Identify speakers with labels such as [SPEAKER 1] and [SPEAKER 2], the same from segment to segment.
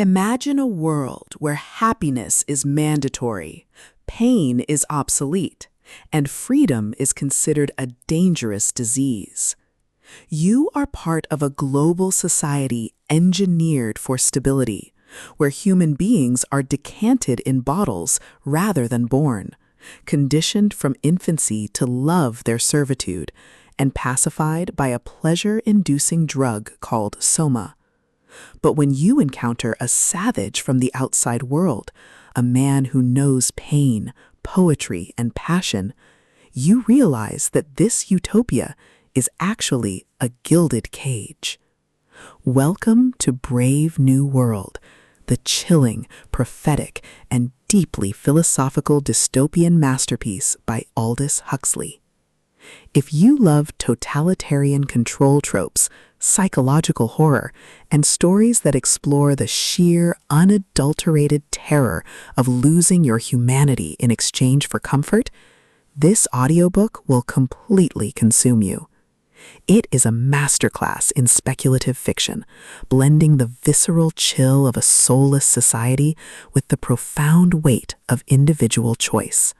[SPEAKER 1] Imagine a world where happiness is mandatory, pain is obsolete, and freedom is considered a dangerous disease. You are part of a global society engineered for stability, where human beings are decanted in bottles rather than born, conditioned from infancy to love their servitude, and pacified by a pleasure-inducing drug called soma. But when you encounter a savage from the outside world, a man who knows pain, poetry, and passion, you realize that this utopia is actually a gilded cage. Welcome to Brave New World, the chilling, prophetic, and deeply philosophical dystopian masterpiece by Aldous Huxley. If you love totalitarian control tropes, psychological horror, and stories that explore the sheer, unadulterated terror of losing your humanity in exchange for comfort, this audiobook will completely consume you. It is a masterclass in speculative fiction, blending the visceral chill of a soulless society with the profound weight of individual choice.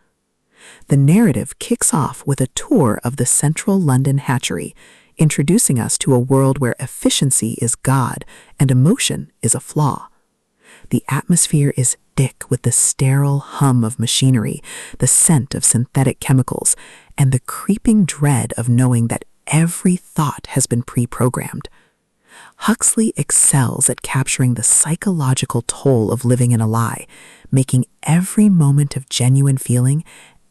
[SPEAKER 1] The narrative kicks off with a tour of the central London hatchery, introducing us to a world where efficiency is God and emotion is a flaw. The atmosphere is thick with the sterile hum of machinery, the scent of synthetic chemicals, and the creeping dread of knowing that every thought has been pre-programmed. Huxley excels at capturing the psychological toll of living in a lie, making every moment of genuine feeling,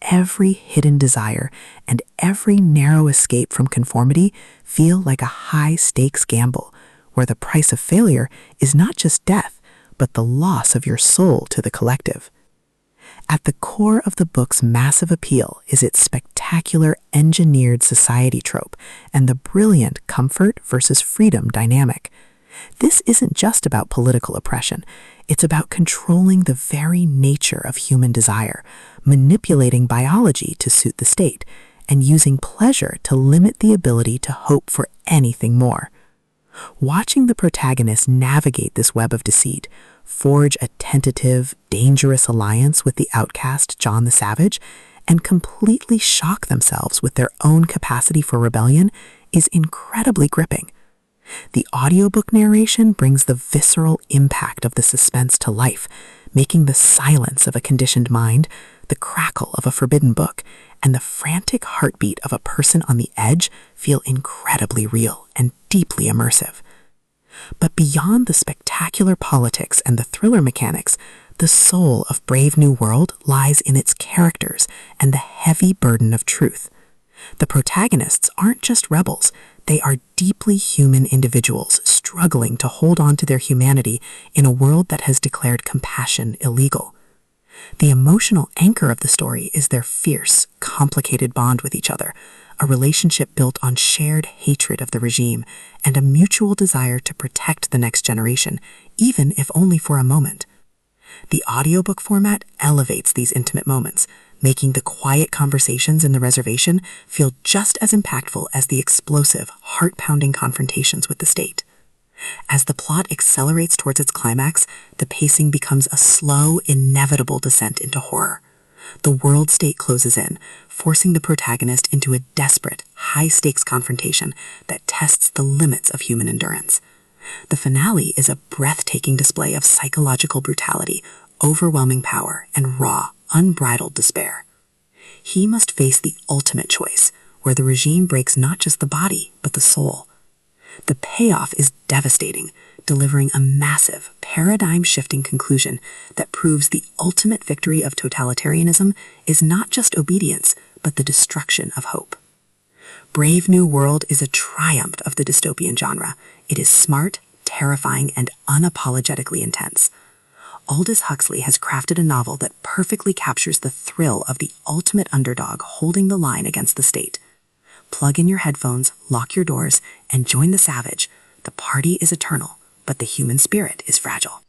[SPEAKER 1] every hidden desire, and every narrow escape from conformity feel like a high-stakes gamble, where the price of failure is not just death, but the loss of your soul to the collective. At the core of the book's massive appeal is its spectacular engineered society trope and the brilliant comfort versus freedom dynamic. This isn't just about political oppression. It's about controlling the very nature of human desire, manipulating biology to suit the state, and using pleasure to limit the ability to hope for anything more. Watching the protagonist navigate this web of deceit, forge a tentative, dangerous alliance with the outcast John the Savage, and completely shock themselves with their own capacity for rebellion is incredibly gripping. The audiobook narration brings the visceral impact of the suspense to life, making the silence of a conditioned mind, the crackle of a forbidden book, and the frantic heartbeat of a person on the edge feel incredibly real and deeply immersive. But beyond the spectacular politics and the thriller mechanics, the soul of Brave New World lies in its characters and the heavy burden of truth. The protagonists aren't just rebels, they are deeply human individuals struggling to hold on to their humanity in a world that has declared compassion illegal. The emotional anchor of the story is their fierce, complicated bond with each other, a relationship built on shared hatred of the regime and a mutual desire to protect the next generation, even if only for a moment. The audiobook format elevates these intimate moments, making the quiet conversations in the reservation feel just as impactful as the explosive, heart-pounding confrontations with the state. As the plot accelerates towards its climax, the pacing becomes a slow, inevitable descent into horror. The world state closes in, forcing the protagonist into a desperate, high-stakes confrontation that tests the limits of human endurance. The finale is a breathtaking display of psychological brutality, overwhelming power, and raw, unbridled despair. He must face the ultimate choice, where the regime breaks not just the body, but the soul. The payoff is devastating, delivering a massive, paradigm-shifting conclusion that proves the ultimate victory of totalitarianism is not just obedience, but the destruction of hope. Brave New World is a triumph of the dystopian genre. It is smart, terrifying, and unapologetically intense. Aldous Huxley has crafted a novel that perfectly captures the thrill of the ultimate underdog holding the line against the state. Plug in your headphones, lock your doors, and join the savage. The party is eternal, but the human spirit is fragile.